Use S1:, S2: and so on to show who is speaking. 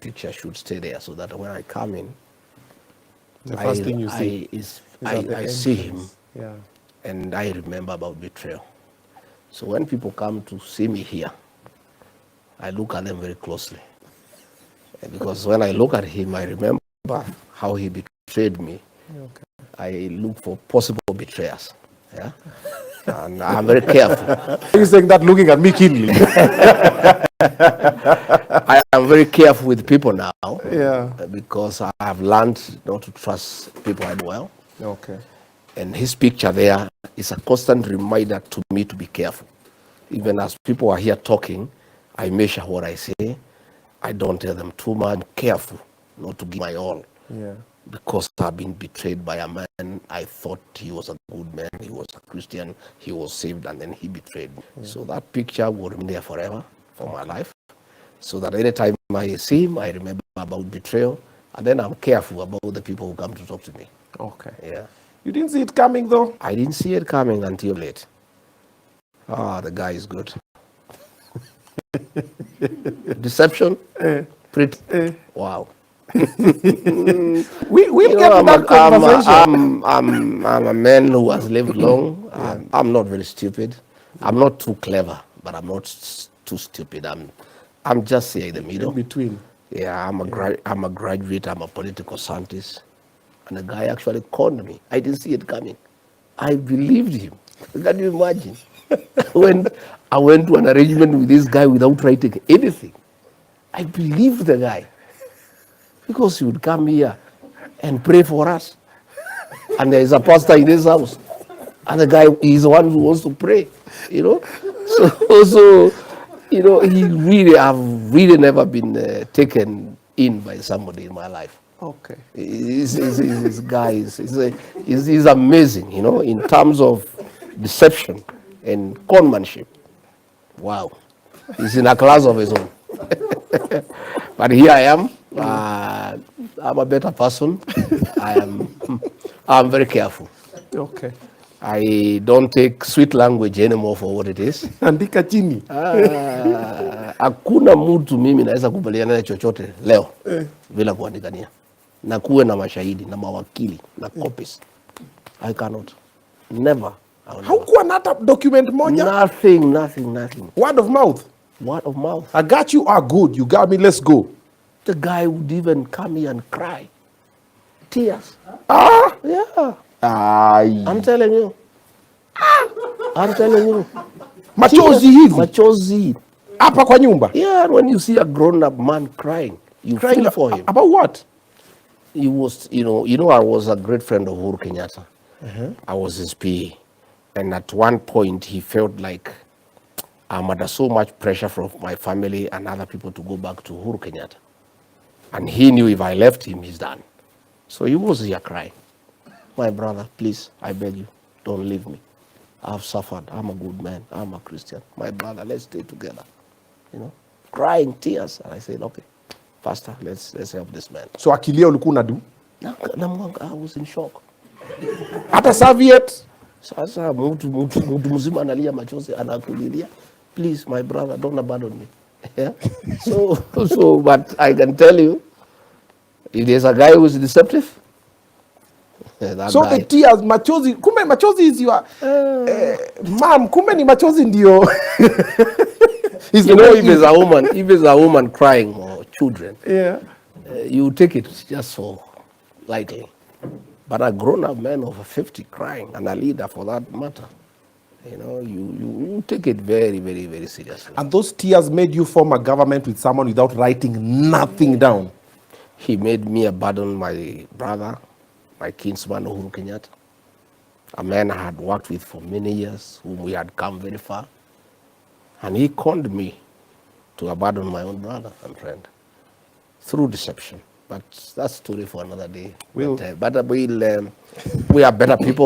S1: picture should stay there so that when I come in,
S2: the first thing you see
S1: I see him,
S2: yeah,
S1: and I remember about betrayal. So when people come to see me here, I look at them very closely. Because when I look at him, I remember how he betrayed me.
S2: okay.
S1: I look for possible betrayers. Yeah, and I'm very careful.
S2: Are you saying that looking at me keenly?
S1: I am very careful with people now.
S2: Yeah.
S1: Because I have learned not to trust people as well.
S2: Okay.
S1: And his picture there is a constant reminder to me to be careful. Even as people are here talking, I measure what I say. I don't tell them too much. I'm careful not to give my all.
S2: Yeah.
S1: Because I've been betrayed by a man. I thought he was a good man. He was a Christian. He was saved, and then he betrayed me. Yeah. So that picture will remain there forever for my life. So that anytime I see him, I remember about betrayal. And then I'm careful about the people who come to talk to me.
S2: Okay.
S1: Yeah.
S2: You didn't see it coming, though?
S1: I didn't see it coming until late. Ah, the guy is good. Deception? Pretty. Wow.
S2: We'll get to that conversation.
S1: I'm a man who has lived long. I'm not very stupid. I'm not too clever, but I'm not too stupid. I'm just here in the middle.
S2: In between.
S1: Yeah, I'm a graduate. I'm a political scientist. And the guy actually called me. I didn't see it coming. I believed him. Can you imagine? When I went to an arrangement with this guy without writing anything, I believed the guy. Because he would come here and pray for us. And there is a pastor in this house. And the guy is the one who wants to pray, you know. So you know, I've really never been taken in by somebody in my life.
S2: Okay.
S1: This guy is amazing, you know, in terms of deception and conmanship. Wow. He's in a class of his own. But here I am. I'm a better person. I'm very careful.
S2: Okay.
S1: I don't take sweet language anymore for what it is.
S2: Andika chini.
S1: Hakuna mtu mimi naweza kubaliana na chochote leo bila kuandikania. Na kuwe na mashahidi na mawakili na copies. I cannot. Never.
S2: Haukuwa na hata document moja?
S1: Nothing.
S2: Word of mouth?
S1: Word of mouth.
S2: I got you, good. You got me, let's go.
S1: The guy would even come here and cry. Tears. Yeah. I'm telling you.
S2: Machozi hivi.
S1: Machozi.
S2: Hapa kwa nyumba.
S1: Yeah, when you see a grown-up man crying, you feel for him.
S2: About what?
S1: He was, you know, I was a great friend of Uhuru Kenyatta. I was his PA. And at one point, he felt like I'm under so much pressure from my family and other people to go back to Uhuru Kenyatta. And he knew if I left him, he's done. So he was here crying. My brother, please, I beg you, don't leave me. I've suffered. I'm a good man. I'm a Christian. My brother, let's stay together. You know, crying tears. And I said, okay, Pastor, let's help this man.
S2: So akilia ulikuwa unadu?
S1: I was in shock.
S2: Hata serviette?
S1: Sasa mtu mzima analia machozi anakulilia. Please, my brother, don't abandon me. Yeah. So, but I can tell you, if there's a guy who is deceptive,
S2: so guy. The tears, machozi, kumbe machozi is your, mom, kumbe ni machozi ndio.
S1: You know, if there's a woman crying or children,
S2: yeah,
S1: you take it just so lightly. But a grown-up man over 50 crying, and a leader for that matter, you know, you take it very, very, very seriously.
S2: And those tears made you form a government with someone without writing nothing down?
S1: He made me abandon my brother, my kinsman, Uhuru Kenyatta, a man I had worked with for many years, whom we had come very far. And he conned me to abandon my own brother and friend through deception. But that's a story for another day. But we are better people.